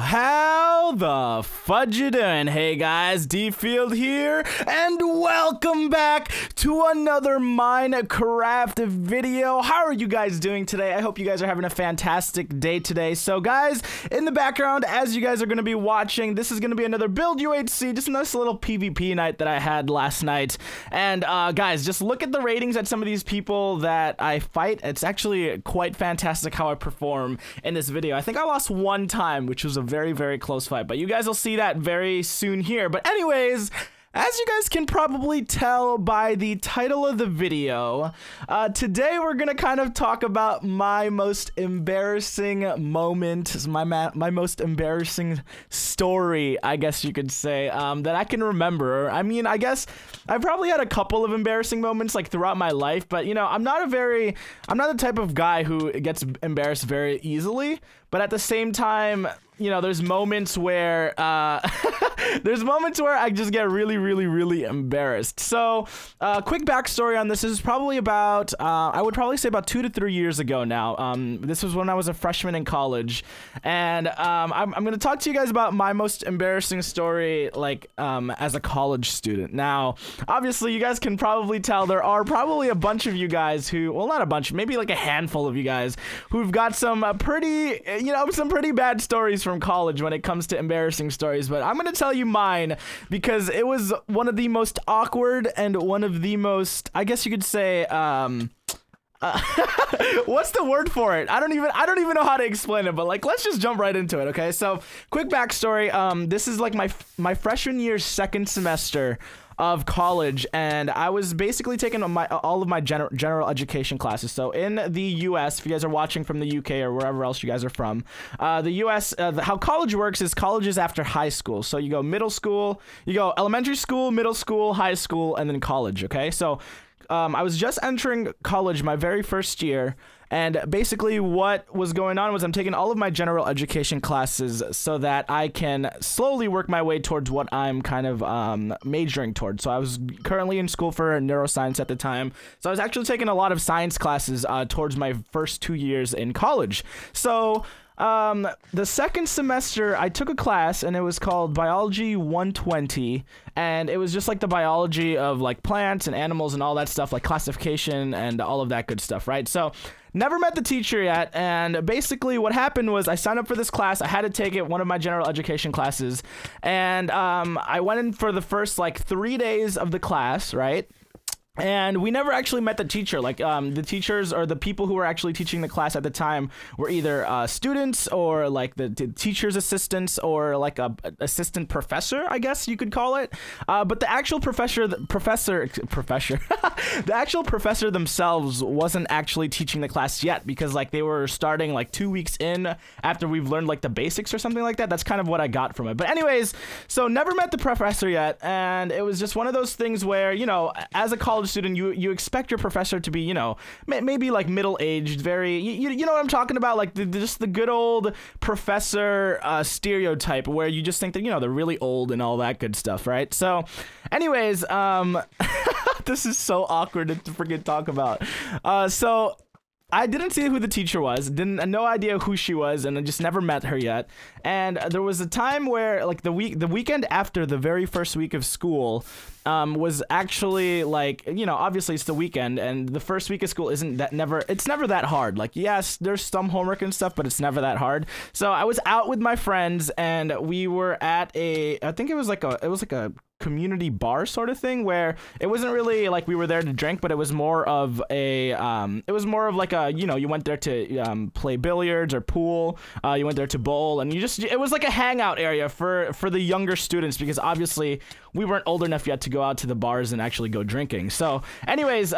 How the fudge you doing? Hey guys, DField here, and welcome back to another Minecraft video. How are you guys doing today? I hope you guys are having a fantastic day today. So guys, in the background, as you guys are going to be watching, this is going to be another Build UHC, just a nice little PvP night that I had last night. And guys, just look at the ratings at some of these people that I fight. It's actually quite fantastic how I perform in this video. I think I lost one time, which was a very, very close fight, but you guys will see that very soon here. But anyways, as you guys can probably tell by the title of the video, today we're gonna kind of talk about my most embarrassing moment, my most embarrassing story, I guess you could say, that I can remember. I mean, I guess I've probably had a couple of embarrassing moments like throughout my life, but you know, I'm not the type of guy who gets embarrassed very easily. But at the same time, you know, there's moments where I just get really embarrassed. So, quick backstory on this is probably about, I would probably say about 2 to 3 years ago now. This was when I was a freshman in college, and I'm gonna talk to you guys about my most embarrassing story, like, as a college student. Now, obviously, you guys can probably tell there are probably a bunch of you guys who, well, not a bunch, maybe like a handful of you guys who've got some pretty bad stories from college when it comes to embarrassing stories, but I'm gonna tell you mine because it was one of the most awkward and one of the most, I guess you could say, what's the word for it? I don't even know how to explain it, but like, let's just jump right into it, okay? So, quick backstory, this is like my freshman year's second semester of college, and I was basically taking all of my general education classes. So in the US, if you guys are watching from the UK or wherever else you guys are from, the US, how college works is college is after high school. So you go middle school, you go elementary school, middle school, high school, and then college, okay? So I was just entering college my very first year, and basically what was going on was I'm taking all of my general education classes so that I can slowly work my way towards what I'm kind of majoring towards. So I was currently in school for neuroscience at the time, so I was actually taking a lot of science classes towards my first 2 years in college. So the second semester, I took a class, and it was called Biology 120, and it was just like the biology of like plants and animals and all that stuff, like classification and all of that good stuff, right? So, never met the teacher yet, and basically what happened was I signed up for this class. I had to take it, one of my general education classes, and I went in for the first like 3 days of the class, right? And we never actually met the teacher. Like, the teachers or the people who were actually teaching the class at the time were either students or like the teacher's assistants or like a assistant professor, I guess you could call it. But the actual the actual professor themselves wasn't actually teaching the class yet, because like they were starting like 2 weeks in after we've learned like the basics or something like that. That's kind of what I got from it. But anyways, so never met the professor yet, and it was just one of those things where, you know, as a college student, you expect your professor to be, you know, maybe like middle-aged, very, you know what I'm talking about, like just the good old professor stereotype where you just think that, you know, they're really old and all that good stuff, right? So anyways, this is so awkward to freaking talk about. So I didn't see who the teacher was, no idea who she was, and I just never met her yet. And there was a time where, like, the weekend after the very first week of school, was actually like, you know, obviously it's the weekend, and the first week of school it's never that hard. Like, yes, there's some homework and stuff, but it's never that hard. So I was out with my friends, and we were at I think it was like a community bar sort of thing, where it wasn't really like we were there to drink, but it was more of like a, you know, you went there to play billiards or pool, you went there to bowl, and it was like a hangout area for the younger students, because obviously we weren't old enough yet to go out to the bars and actually go drinking. So anyways,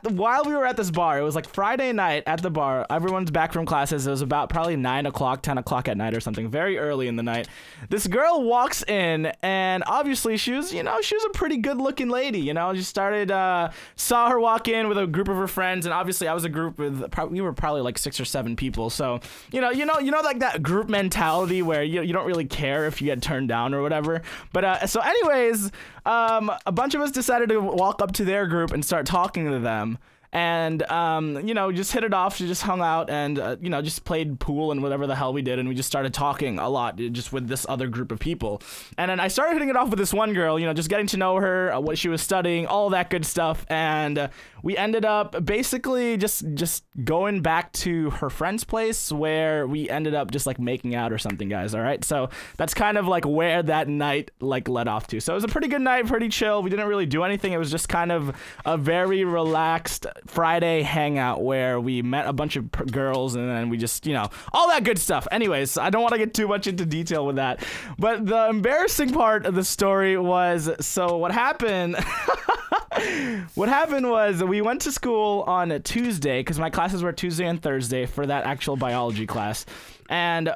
while we were at this bar, it was like Friday night at the bar, everyone's back from classes, it was about probably 9 o'clock, 10 o'clock at night or something, very early in the night. This girl walks in, and obviously she was a pretty good looking lady, you know, just saw her walk in with a group of her friends, and obviously I was a group with, we were probably like 6 or 7 people, so, you know, like that group mentality where you don't really care if you get turned down or whatever, but, so anyways, a bunch of us decided to walk up to their group and start talking to them. and you know, just hit it off. She just hung out and you know, just played pool and whatever the hell we did, and we just started talking a lot just with this other group of people. And then I started hitting it off with this one girl, you know, just getting to know her, what she was studying, all that good stuff. And we ended up basically just going back to her friend's place, where we ended up just like making out or something, guys. All right, so that's kind of like where that night like led off to. So it was a pretty good night, pretty chill. We didn't really do anything. It was just kind of a very relaxed Friday hangout where we met a bunch of girls, and then we just, you know, all that good stuff. Anyways, I don't want to get too much into detail with that, but the embarrassing part of the story was, so what happened what happened was we went to school on a Tuesday, because my classes were Tuesday and Thursday for that actual biology class. And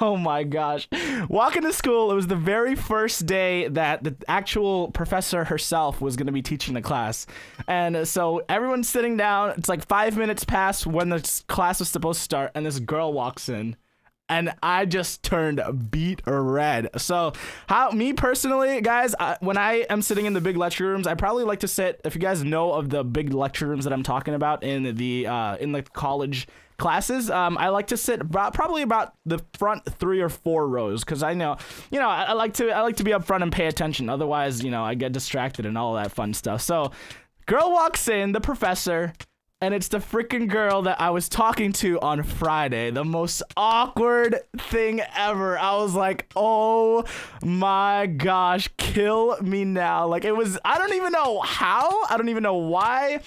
oh my gosh, walking to school, it was the very first day that the actual professor herself was going to be teaching the class. And so everyone's sitting down. It's like 5 minutes past when the class was supposed to start, and this girl walks in. And I just turned beet red. So, me personally, guys, when I am sitting in the big lecture rooms, I probably like to sit, if you guys know of the big lecture rooms that I'm talking about in the college classes, I like to sit probably about the front 3 or 4 rows, because I know, you know, I like to be up front and pay attention. Otherwise, you know, I get distracted and all that fun stuff. So, girl walks in, the professor. And it's the freaking girl that I was talking to on Friday. The most awkward thing ever. I was like, oh my gosh, kill me now. Like, it was, I don't even know how, I don't even know why,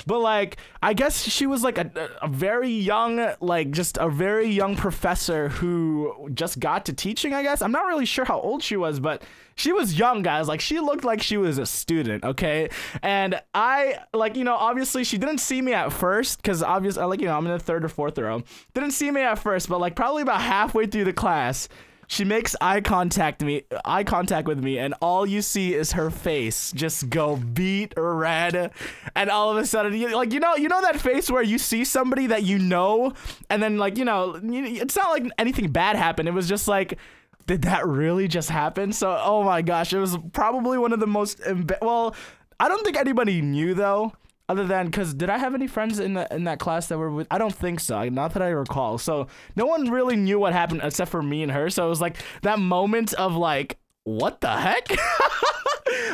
but like, I guess she was like a very young, like just a very young professor who just got to teaching, I guess. I'm not really sure how old she was, but she was young, guys. Like, she looked like she was a student, okay? And I, like, you know, obviously she didn't see me at first, because obviously, like, you know, I'm in the 3rd or 4th row. Didn't see me at first, but like probably about halfway through the class, she makes eye contact with me, and all you see is her face just go beet red. And all of a sudden, you know that face where you see somebody that you know, and then, like, you know, it's not like anything bad happened. It was just like, did that really just happen? So, oh my gosh, it was probably one of the most, well, I don't think anybody knew though, other than, because did I have any friends in that class that were with? I don't think so, not that I recall. So no one really knew what happened except for me and her. So it was like that moment of like, what the heck?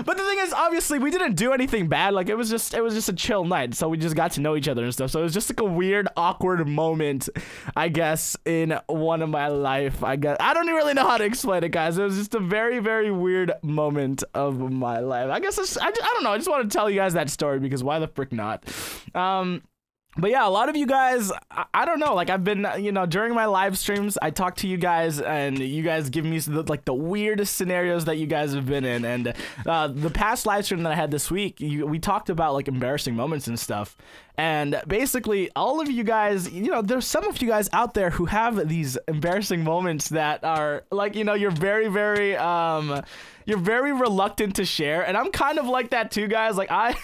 But the thing is, obviously, we didn't do anything bad. Like, it was just a chill night. So we just got to know each other and stuff. So it was just like a weird, awkward moment, I guess, in one of my life. I guess I don't really know how to explain it, guys. It was just a very, very weird moment of my life. I guess I don't know. I just want to tell you guys that story, because why the frick not? But yeah, a lot of you guys, I don't know, like, I've been, you know, during my live streams, I talk to you guys, and you guys give me, like, the weirdest scenarios that you guys have been in, and the past live stream that I had this week, we talked about, like, embarrassing moments and stuff, and basically, all of you guys, you know, there's some of you guys out there who have these embarrassing moments that are, like, you know, you're very, very, you're very reluctant to share, and I'm kind of like that too, guys. Like, I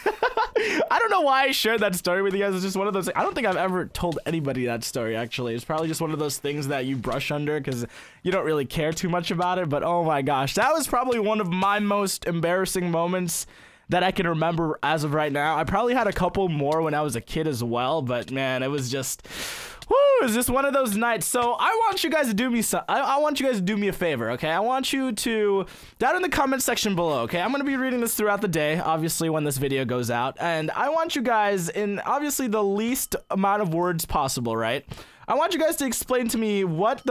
don't know why I shared that story with you guys. It's just one of those, I don't think I've ever told anybody that story, actually. It's probably just one of those things that you brush under because you don't really care too much about it, but oh my gosh, that was probably one of my most embarrassing moments that I can remember as of right now. I probably had a couple more when I was a kid as well, but man, it was just, whoo, it was just one of those nights. So I want you guys to do me I want you guys to do me a favor, okay? I want you to, down in the comment section below, okay? I'm gonna be reading this throughout the day, obviously, when this video goes out, and I want you guys, in obviously the least amount of words possible, right? I want you guys to explain to me what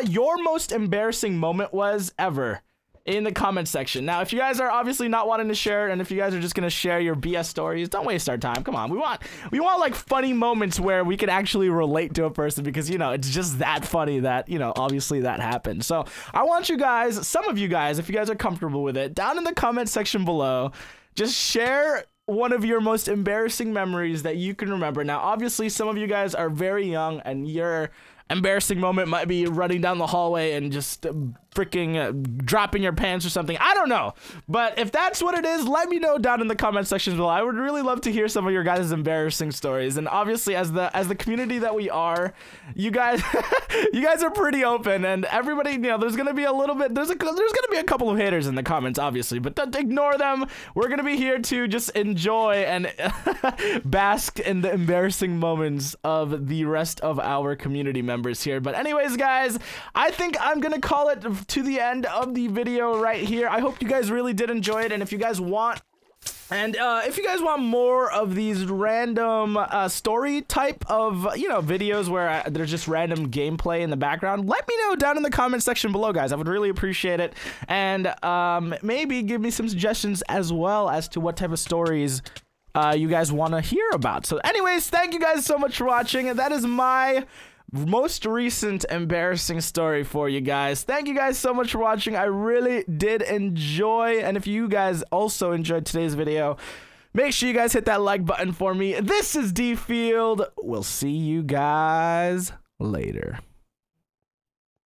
your most embarrassing moment was ever in the comment section. Now, if you guys are obviously not wanting to share it, and if you guys are just gonna share your BS stories, don't waste our time. Come on, we want like funny moments where we can actually relate to a person, because, you know, it's just that funny that, you know, obviously that happened. So I want you guys, some of you guys, if you guys are comfortable with it, down in the comment section below, just share one of your most embarrassing memories that you can remember. Now, obviously, some of you guys are very young, and your embarrassing moment might be running down the hallway and just freaking dropping your pants or something. I don't know. But if that's what it is, let me know down in the comment section below. I would really love to hear some of your guys' embarrassing stories. And obviously, as the community that we are, you guys you guys are pretty open, and everybody, you know, there's gonna be a little bit, there's gonna be a couple of haters in the comments, obviously, but don't ignore them. We're gonna be here to just enjoy and bask in the embarrassing moments of the rest of our community members here. But anyways, guys, I think I'm gonna call it to the end of the video right here. I hope you guys really did enjoy it, and if you guys want more of these random story type of, you know, videos where there's just random gameplay in the background, let me know down in the comment section below, guys. I would really appreciate it. And maybe give me some suggestions as well as to what type of stories you guys want to hear about. So anyways, thank you guys so much for watching. And that is my most recent embarrassing story for you guys. Thank you guys so much for watching. I really did enjoy, and if you guys also enjoyed today's video, make sure you guys hit that like button for me. This is DField. We'll see you guys later.